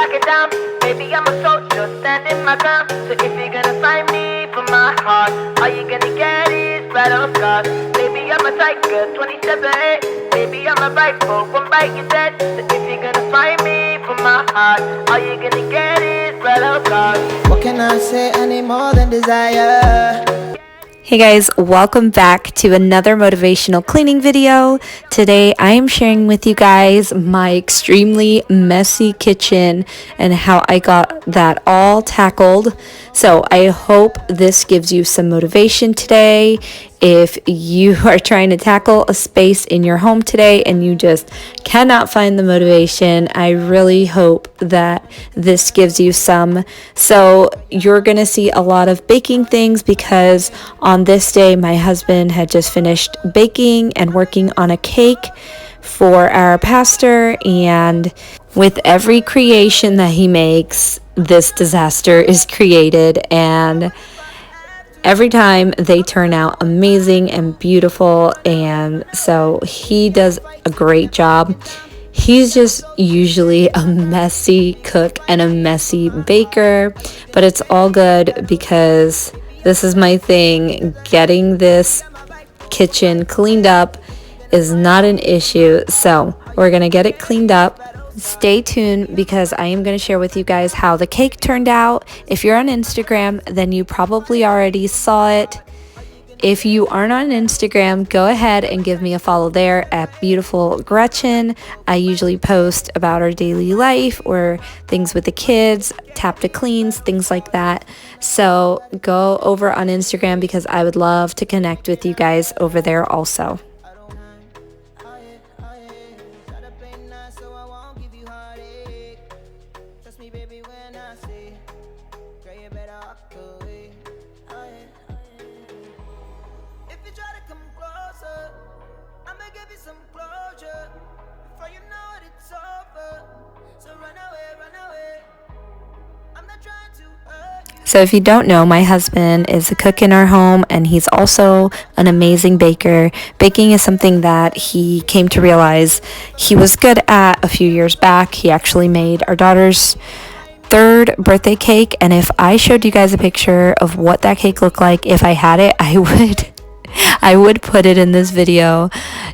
backing down. Baby, I'm a soldier, standing my ground. So if you're gonna find me for my heart, all you gonna get is battle scars. Baby, I'm a tiger, 27-8. Baby, I'm a rifle, one bite you're dead. So if you're gonna find me for my heart, all you gonna get is battle scars. What can I say any more than desire? Hey guys, welcome back to another motivational cleaning video. Today I am sharing with you guys my extremely messy kitchen and how I got that all tackled. So I hope this gives you some motivation today. If you are trying to tackle a space in your home today and you just cannot find the motivation, I really hope that this gives you some. So you're going to see a lot of baking things because on this day, my husband had just finished baking and working on a cake for our pastor. And with every creation that he makes, this disaster is created, and every time they turn out amazing and beautiful, and so he does a great job. He's just usually a messy cook and a messy baker, but it's all good because this is my thing. Getting this kitchen cleaned up is not an issue, so we're gonna get it cleaned up. Stay tuned because I am going to share with you guys how the cake turned out. If you're on Instagram, then you probably already saw it. If you aren't on Instagram, go ahead and give me a follow there at Beautiful Gretchen. I usually post about our daily life or things with the kids, tap to cleans, things like that. So go over on Instagram because I would love to connect with you guys over there also. So if you don't know, my husband is a cook in our home and he's also an amazing baker. Baking is something that he came to realize he was good at a few years back. He actually made our daughter's 3rd birthday cake, and if I showed you guys a picture of what that cake looked like, if I had it, I would put it in this video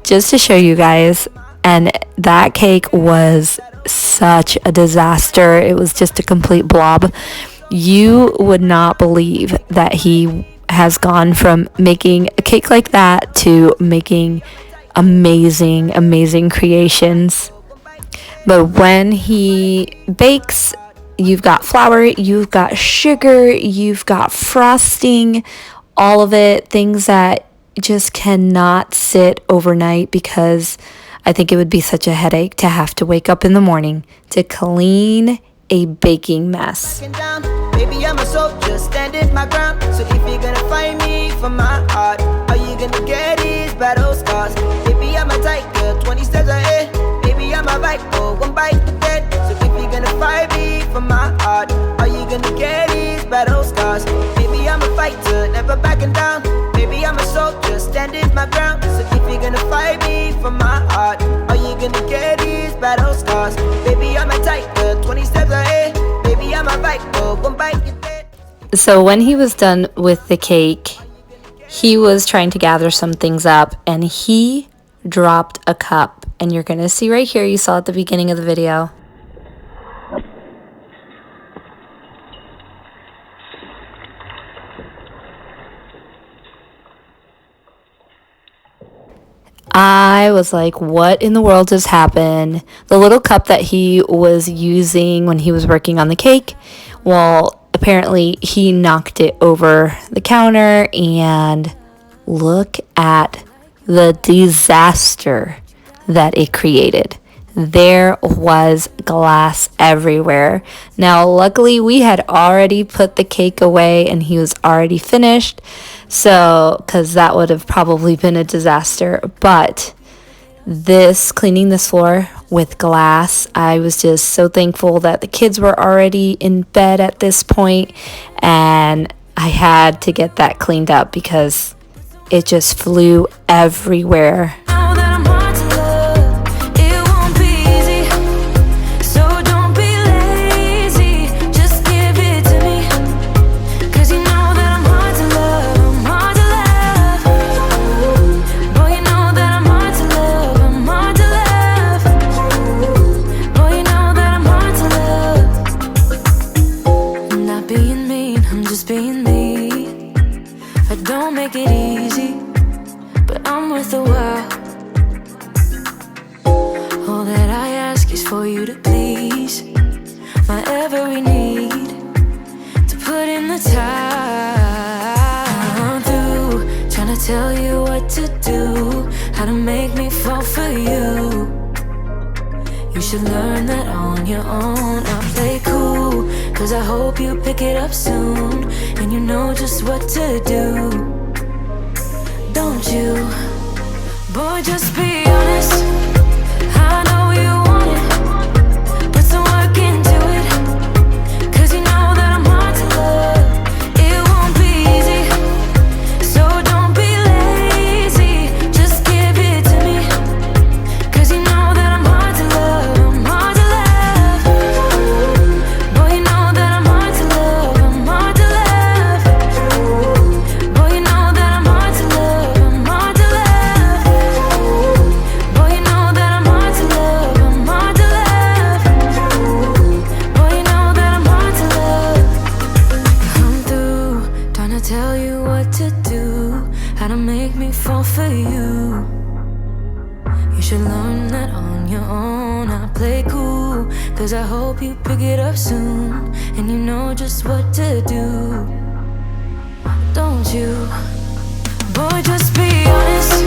just to show you guys. And that cake was such a disaster. It was just a complete blob. You would not believe that he has gone from making a cake like that to making amazing creations. But when he bakes, you've got flour, you've got sugar, you've got frosting, all of it, things that just cannot sit overnight because I think it would be such a headache to have to wake up in the morning to clean a baking mess. Baby, I'm a soldier, standing my ground. So if you're gonna find me for my heart, all you gonna get is battle scars. Baby, I'm a tiger, 20 steps ahead. Baby, I'm a rifle, one bite to dead. So if you're gonna find me for my heart, all you gonna get is battle scars. Baby, I'm a fighter, never backing down. Baby, I'm a soldier, standing my ground. So if you're gonna find me for my heart, all you gonna get is battle scars. Baby, I'm a tiger, 20 steps ahead. Baby, I'm a rifle, one bite you dead. So when he was done with the cake, he was trying to gather some things up and he dropped a cup. And you're going to see right here, you saw at the beginning of the video. I was like, what in the world just happened? The little cup that he was using when he was working on the cake, well, apparently he knocked it over the counter, and look at the disaster that it created. There was glass everywhere. Now, luckily, we had already put the cake away and he was already finished. So, because that would have probably been a disaster. But cleaning this floor with glass, I was just so thankful that the kids were already in bed at this point. And I had to get that cleaned up because it just flew everywhere. my every need, to put in the time. I'm through trying to tell you what to do, how to make me fall for you. You should learn that on your own. I play cool, cause I hope you pick it up soon, and you know just what to do. Don't you? Boy, just be honest. I know you want it. Put some work into it, cause you know that I'm hard to love. It won't be easy, so don't be lazy. Just give it to me, cause you know that I'm hard to love. I'm hard to love. Boy, you know that I'm hard to love. I'm hard to love. Boy, you know that I'm hard to love. I'm hard to love. Boy, you know that I'm hard to love. I'm hard to love. Boy, you know that I'm hard to love. I'm through trying to tell you what to do, how to make me fall for you. You should learn that on your own. I play cool, cause I hope you pick it up soon, and you know just what to do. Don't you? Boy, just be honest.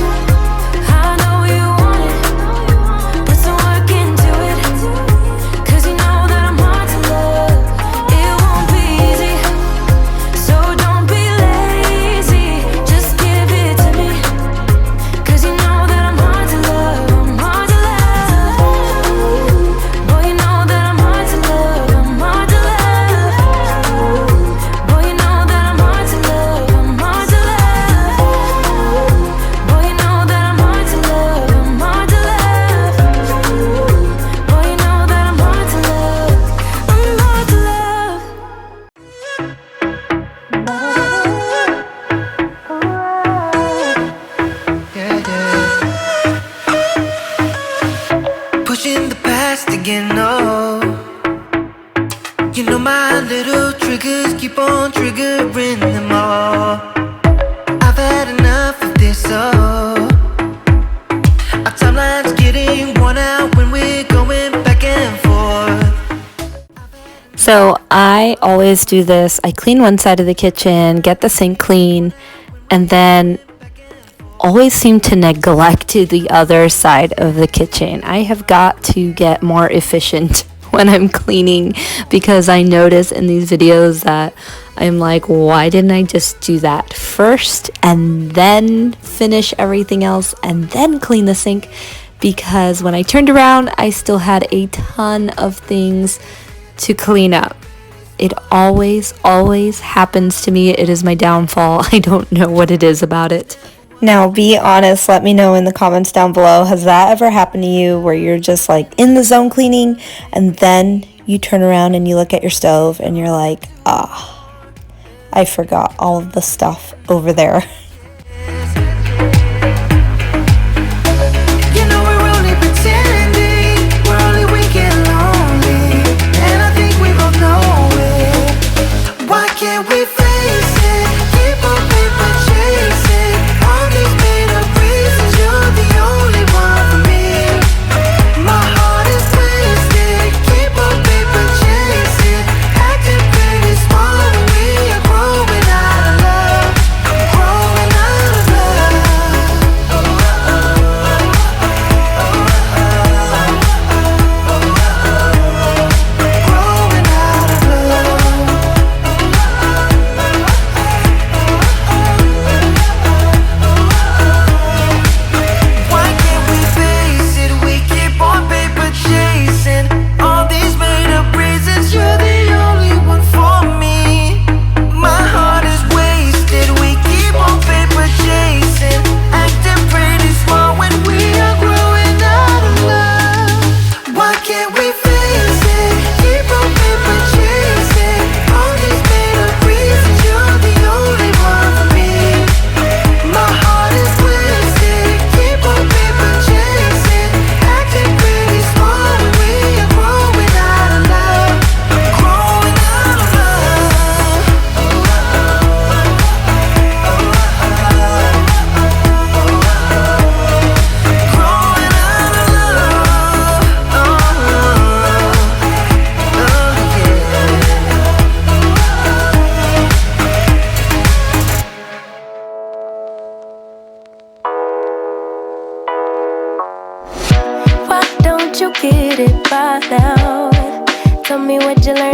I know you want it. Put some work into it, cause you know that I'm hard to love. It won't be easy, so don't be lazy. Just give it to me, cause you know that I'm hard to love. I'm hard to love. Boy, you know that I'm hard to love. I'm hard to love. Boy, you know that I'm hard to love. I'm hard to love. Boy, you know that I'm hard to love. I'm hard to love. Boy, you know that I'm hard to love. I'm hard to love. Yeah, yeah. Pushing the past again, no. You know my little triggers keep on triggering them all. I've had enough of this, oh. Our timeline's getting worn out when we're going back and forth. So I always do this. I clean one side of the kitchen, get the sink clean, and then always seem to neglect the other side of the kitchen. I have got to get more efficient when I'm cleaning, because I notice in these videos that I'm like, why didn't I just do that first and then finish everything else and then clean the sink? Because when I turned around, I still had a ton of things to clean up. It always happens to me. It is my downfall. I don't know what it is about it. Now, be honest, let me know in the comments down below. Has that ever happened to you where you're just like in the zone cleaning and then you turn around and you look at your stove and you're like, I forgot all of the stuff over there. You know we're only pretending, we're only weak and lonely, and I think we both know it. Why can't we face it? Keep on paper chasing all these made up reasons. You're the only one for me. My heart is twisted. Keep on paper chasing, acting pretty small when we are growing out of love, growing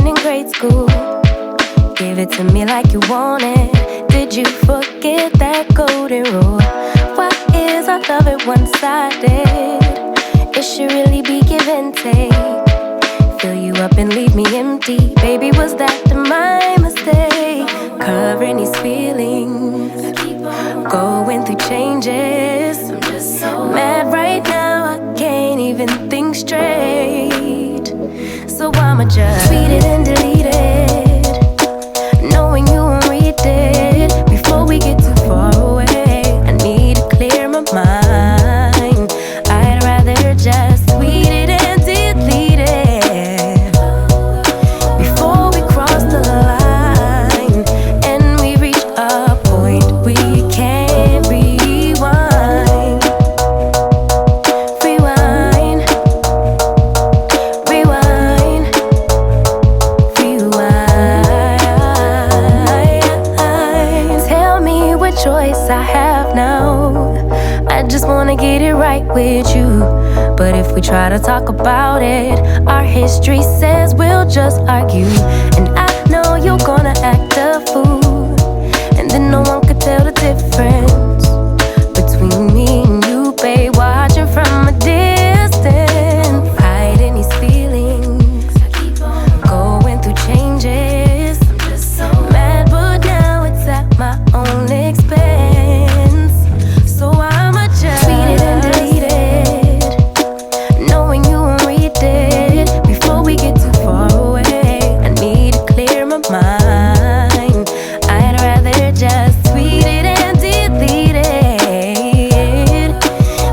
even in grade school. Give it to me like you want it. Did you forget that golden rule? Why is our love at one-sided? It should really be give and take. Fill you up and leave me empty. Baby, was that my mistake? Covering these feelings, going through changes. I'm just so mad right now, I can't even think straight. So I'ma just tweet it and delete it, knowing you won't read it. Before we get too far away, I need to clear my mind. I'd rather just tweet it and delete it before we cross the line and we reach a point we can't rewind. Rewind, rewind, rewind. Tell me what choice I have now. I just wanna get it right with you. But if we try to talk about it, our history says we'll just argue. And I know you're gonna act a fool, and then no one could tell the difference between me and you, babe. Watching from a distance, hiding these feelings, going through changes. I'm just so mad, but now it's at my own expense. So I'ma just tweet it and delete it, knowing you won't read it. Before we get too far away, I need to clear my mind. I'd rather just tweet it and delete it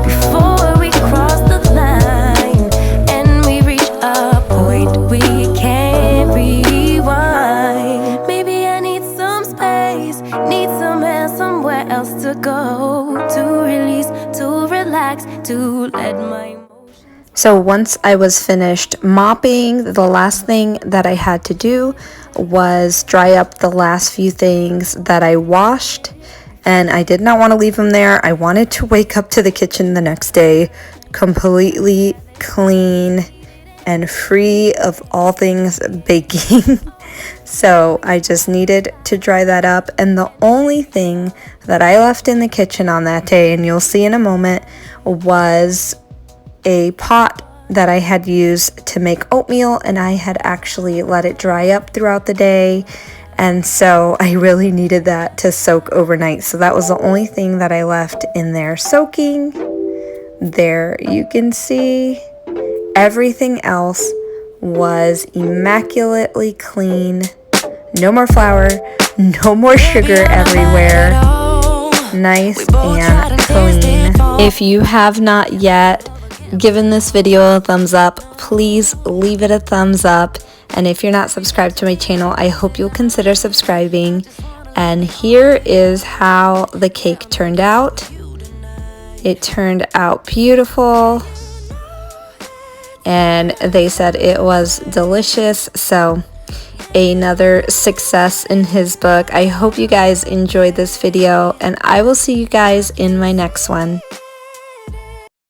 before we cross the line and we reach a point we can't rewind. Maybe I need some space, need somewhere else to go, to release, to relax, to let my So once I was finished mopping, the last thing that I had to do was dry up the last few things that I washed, and I did not want to leave them there. I wanted to wake up to the kitchen the next day completely clean and free of all things baking. So I just needed to dry that up, and the only thing that I left in the kitchen on that day, and you'll see in a moment, was a pot that I had used to make oatmeal, and I had actually let it dry up throughout the day, and so I really needed that to soak overnight. So that was the only thing that I left in there soaking. There you can see everything else was immaculately clean. No more flour, no more sugar everywhere. Nice and clean. If you have not yet given this video a thumbs up, please leave it a thumbs up. And if you're not subscribed to my channel, I hope you'll consider subscribing. And here is how the cake turned out. It turned out beautiful, and they said it was delicious. So another success in his book. I hope you guys enjoyed this video, and I will see you guys in my next one.